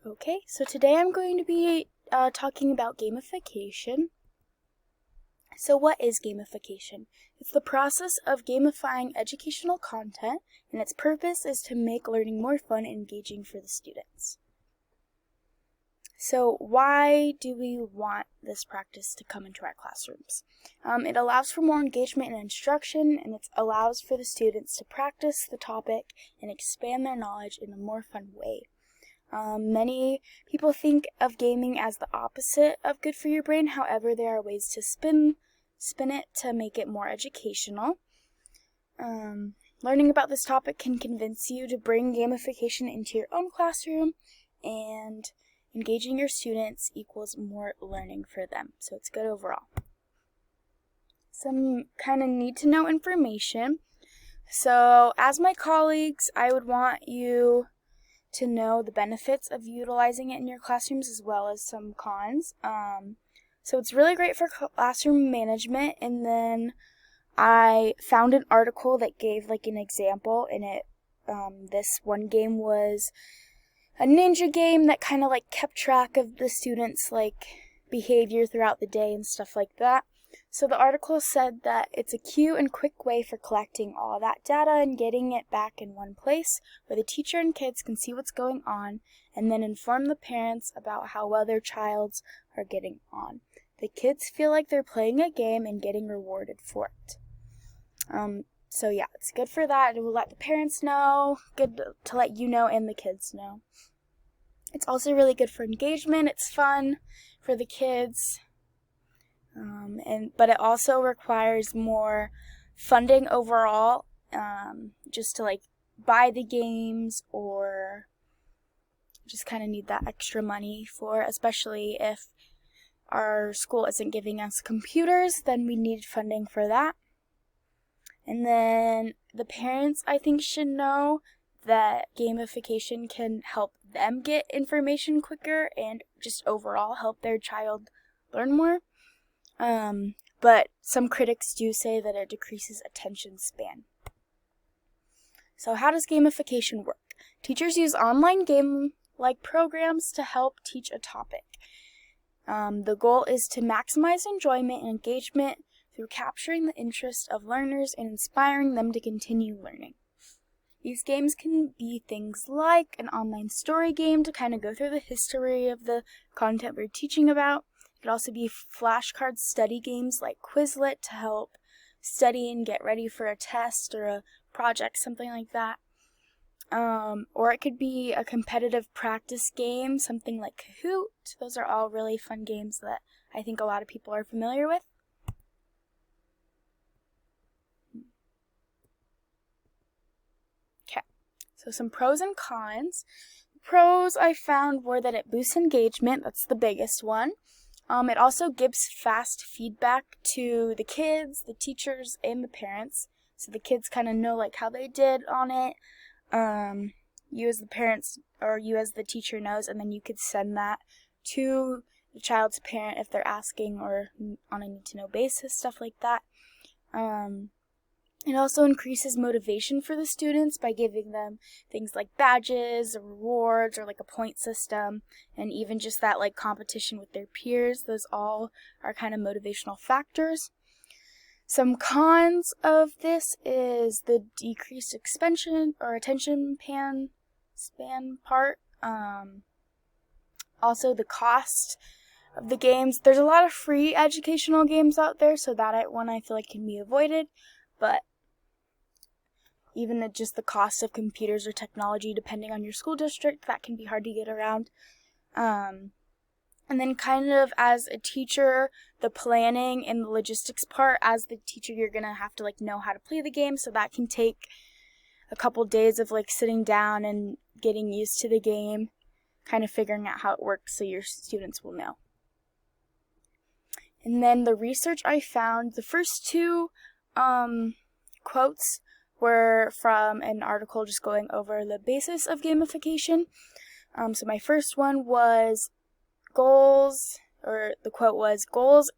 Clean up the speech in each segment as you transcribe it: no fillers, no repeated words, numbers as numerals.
Okay, so today I'm going to be talking about gamification. So what is gamification? It's the process of gamifying educational content, and its purpose is to make learning more fun and engaging for the students. So why do we want this practice to come into our classrooms? It allows for more engagement and instruction, and it allows for the students to practice the topic and expand their knowledge in a more fun way. Many people think of gaming as the opposite of good for your brain. However, there are ways to spin it to make it more educational. Learning about this topic can convince you to bring gamification into your own classroom, and engaging your students equals more learning for them. So it's good overall. Some kind of need to know information. So as my colleagues, I would want you to know the benefits of utilizing it in your classrooms as well as some cons. So it's really great for classroom management, and then I found an article that gave like an example in it. This one game was a ninja game that kind of like kept track of the students' like behavior throughout the day and stuff like that. So the article said that it's a cute and quick way for collecting all that data and getting it back in one place where the teacher and kids can see what's going on and then inform the parents about how well their childs are getting on. The kids feel like they're playing a game and getting rewarded for it. So yeah, it's good for that. It will let the parents know, good to let you know and the kids know. It's also really good for engagement. It's fun for the kids. But it also requires more funding overall, just to like buy the games or just kind of need that extra money for, especially if our school isn't giving us computers, then we need funding for that. And then the parents, I think, should know that gamification can help them get information quicker and just overall help their child learn more. But some critics do say that it decreases attention span. So how does gamification work? Teachers use online game-like programs to help teach a topic. The goal is to maximize enjoyment and engagement through capturing the interest of learners and inspiring them to continue learning. These games can be things like an online story game to kind of go through the history of the content we're teaching about. It could also be flashcard study games like Quizlet to help study and get ready for a test or a project, something like that. Or it could be a competitive practice game, something like Kahoot. Those are all really fun games that I think a lot of people are familiar with. Okay, so some pros and cons. Pros I found were that it boosts engagement. That's the biggest one. It also gives fast feedback to the kids, the teachers, and the parents. So the kids kind of know like how they did on it. You as the parents or you as the teacher knows, and then you could send that to the child's parent if they're asking or on a need-to-know basis, stuff like that. It also increases motivation for the students by giving them things like badges or rewards or like a point system, and even just that like competition with their peers. Those all are kind of motivational factors. Some cons of this is the decreased attention span part. Also the cost of the games. There's a lot of free educational games out there, so that one I feel like can be avoided. But even just the cost of computers or technology, depending on your school district, that can be hard to get around. And then kind of as a teacher, the planning and the logistics part, as the teacher, you're going to have to like know how to play the game. So that can take a couple days of like sitting down and getting used to the game, kind of figuring out how it works so your students will know. And then the research I found, the first two quotes were from an article just going over the basis of gamification. So my first one was the quote was, "Goals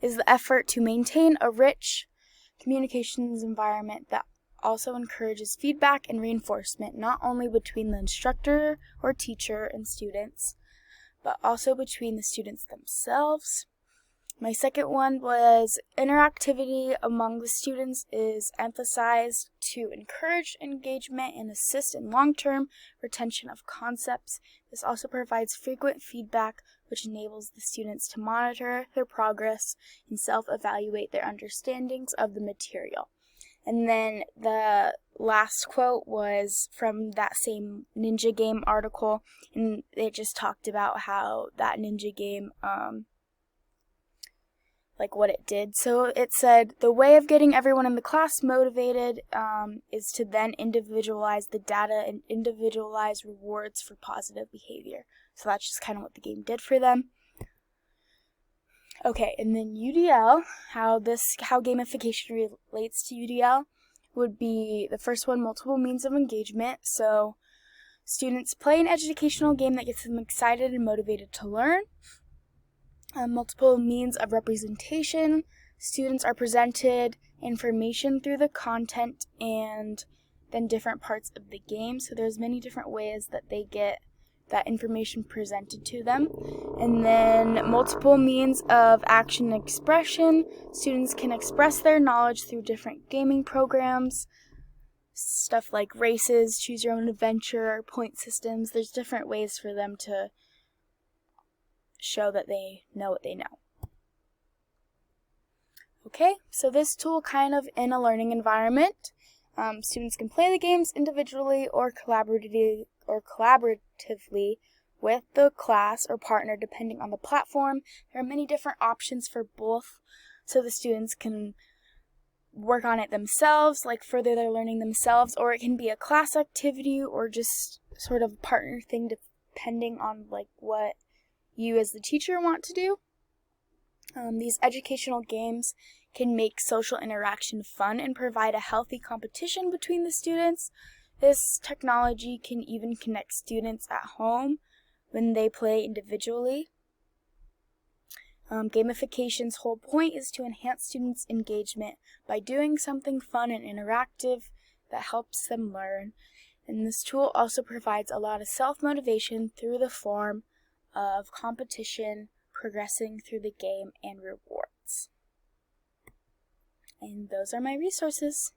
is the effort to maintain a rich communications environment that also encourages feedback and reinforcement, not only between the instructor or teacher and students, but also between the students themselves. My second one was interactivity among the students is emphasized to encourage engagement and assist in long-term retention of concepts. This also provides frequent feedback, which enables the students to monitor their progress and self-evaluate their understandings of the material. And then the last quote was from that same Ninja Game article, and it just talked about how that Ninja Game, like what it did. So it said, the way of getting everyone in the class motivated is to then individualize the data and individualize rewards for positive behavior. So that's just kind of what the game did for them. Okay, and then UDL, how gamification relates to UDL would be the first one, multiple means of engagement. So students play an educational game that gets them excited and motivated to learn. Multiple means of representation. Students are presented information through the content and then different parts of the game. So there's many different ways that they get that information presented to them. And then multiple means of action and expression. Students can express their knowledge through different gaming programs. Stuff like races, choose your own adventure, point systems. There's different ways for them to show that they know what they know. Okay, so this tool kind of in a learning environment. Students can play the games individually or collaboratively with the class or partner depending on the platform. There are many different options for both, so the students can work on it themselves, like further their learning themselves, or it can be a class activity or just sort of a partner thing depending on like what you as the teacher want to do. These educational games can make social interaction fun and provide a healthy competition between the students. This technology can even connect students at home when they play individually. Gamification's whole point is to enhance students' engagement by doing something fun and interactive that helps them learn. And this tool also provides a lot of self-motivation through the form of competition, progressing through the game, and rewards. And those are my resources.